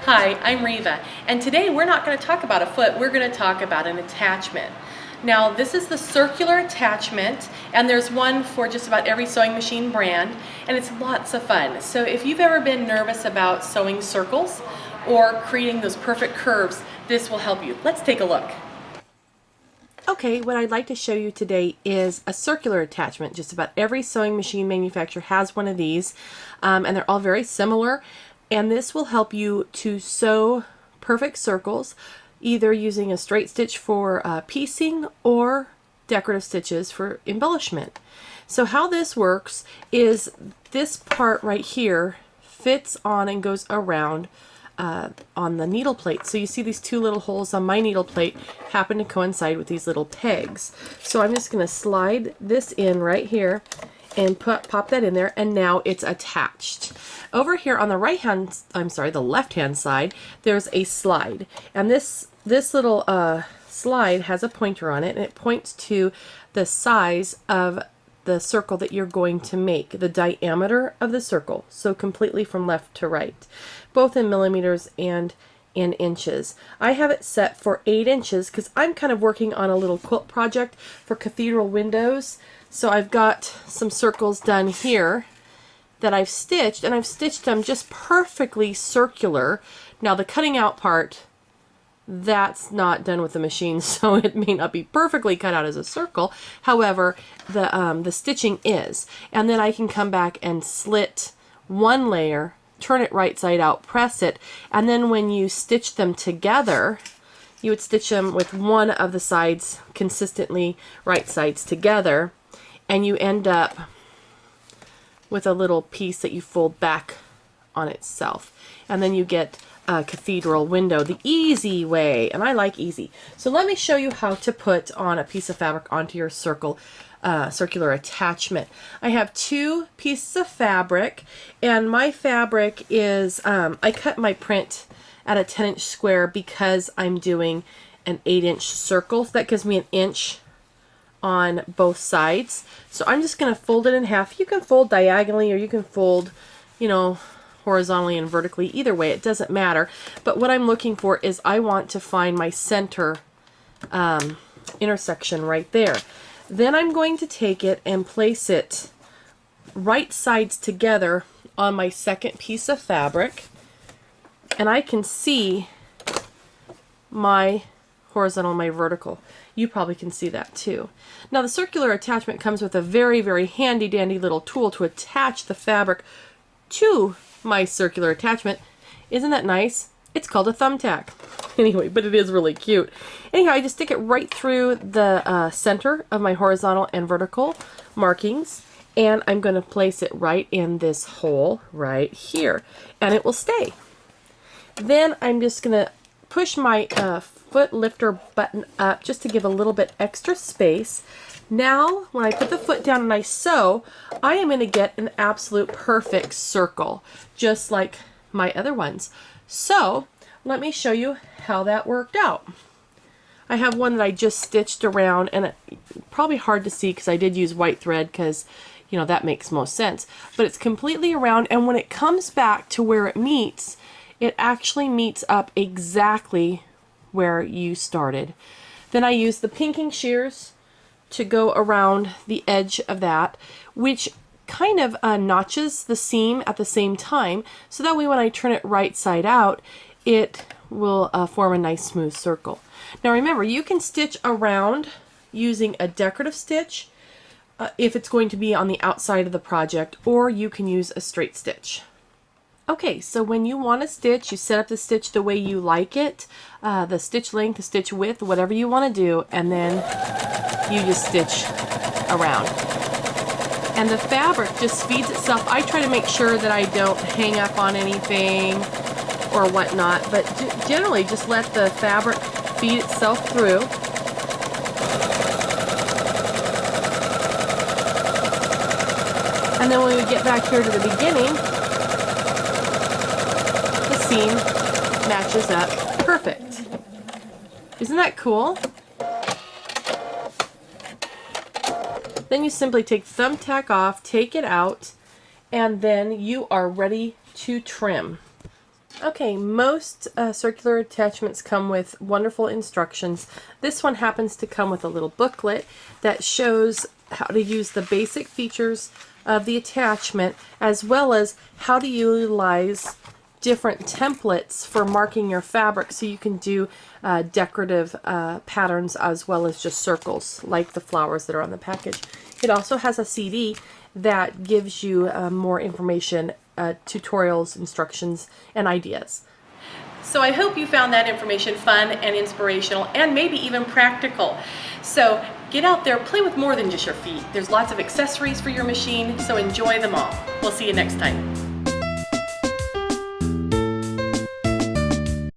Hi, I'm Reva, and today we're not going to talk about a foot, we're going to talk about an attachment. Now, this is the circular attachment, and there's one for just about every sewing machine brand, and it's lots of fun. So if you've ever been nervous about sewing circles or creating those perfect curves, this will help you. Let's take a look. Okay, what I'd like to show you today is a circular attachment. Just about every sewing machine manufacturer has one of these, and they're all very similar. And this will help you to sew perfect circles, either using a straight stitch for piecing or decorative stitches for embellishment. So how this works is this part right here fits on and goes around on the needle plate. So you see these two little holes on my needle plate happen to coincide with these little pegs. So I'm just going to slide this in right here and pop that in there, and now it's attached. Over here on the the left-hand side, there's a slide, and this little slide has a pointer on it, and it points to the size of the circle that you're going to make, the diameter of the circle, so completely from left to right, both in millimeters and in inches. I have it set for 8 inches because I'm kind of working on a little quilt project for cathedral windows. So I've got some circles done here that I've stitched, and I've stitched them just perfectly circular. Now the cutting out part, that's not done with the machine, so it may not be perfectly cut out as a circle. However, the stitching is. And then I can come back and slit one layer, turn it right side out, press it, and then when you stitch them together, you would stitch them with one of the sides consistently right sides together, and you end up with a little piece that you fold back on itself. And then you get a cathedral window the easy way, and I like easy. So let me show you how to put on a piece of fabric onto your circular attachment. I have 2 pieces of fabric, and my fabric is, I cut my print at a 10-inch square because I'm doing an 8-inch circle. So that gives me an inch on both sides. So I'm just going to fold it in half. You can fold diagonally, or you can fold, horizontally and vertically. Either way, it doesn't matter. But what I'm looking for is I want to find my center intersection right there. Then I'm going to take it and place it right sides together on my second piece of fabric, and I can see my horizontal and my vertical. You probably can see that too. Now the circular attachment comes with a very, very handy dandy little tool to attach the fabric to my circular attachment. Isn't that nice? It's called a thumbtack. Anyway, but it is really cute. Anyhow, I just stick it right through the center of my horizontal and vertical markings, and I'm going to place it right in this hole right here, and it will stay. Then I'm just going to push my foot lifter button up just to give a little bit extra space. Now, when I put the foot down and I sew, I am going to get an absolute perfect circle, just like my other ones. So, let me show you how that worked out. I have one that I just stitched around, and it's probably hard to see because I did use white thread because, that makes most sense. But it's completely around, and when it comes back to where it meets, it actually meets up exactly where you started. Then I use the pinking shears to go around the edge of that, which kind of notches the seam at the same time, so that way when I turn it right side out, it will form a nice smooth circle. Now remember, you can stitch around using a decorative stitch if it's going to be on the outside of the project, or you can use a straight stitch. Okay, so when you want to stitch, you set up the stitch the way you like it, the stitch length, the stitch width, whatever you want to do, and then you just stitch around. And the fabric just feeds itself. I try to make sure that I don't hang up on anything or whatnot, but generally just let the fabric feed itself through. And then when we get back here to the beginning, the seam matches up perfect. Isn't that cool? Then you simply take the thumbtack off, take it out, and then you are ready to trim. Okay, most circular attachments come with wonderful instructions. This one happens to come with a little booklet that shows how to use the basic features of the attachment, as well as how to utilize different templates for marking your fabric, so you can do decorative patterns as well as just circles like the flowers that are on the package. It also has a CD that gives you more information, tutorials, instructions, and ideas. So I hope you found that information fun and inspirational and maybe even practical. So get out there, play with more than just your feet. There's lots of accessories for your machine, so enjoy them all. We'll see you next time.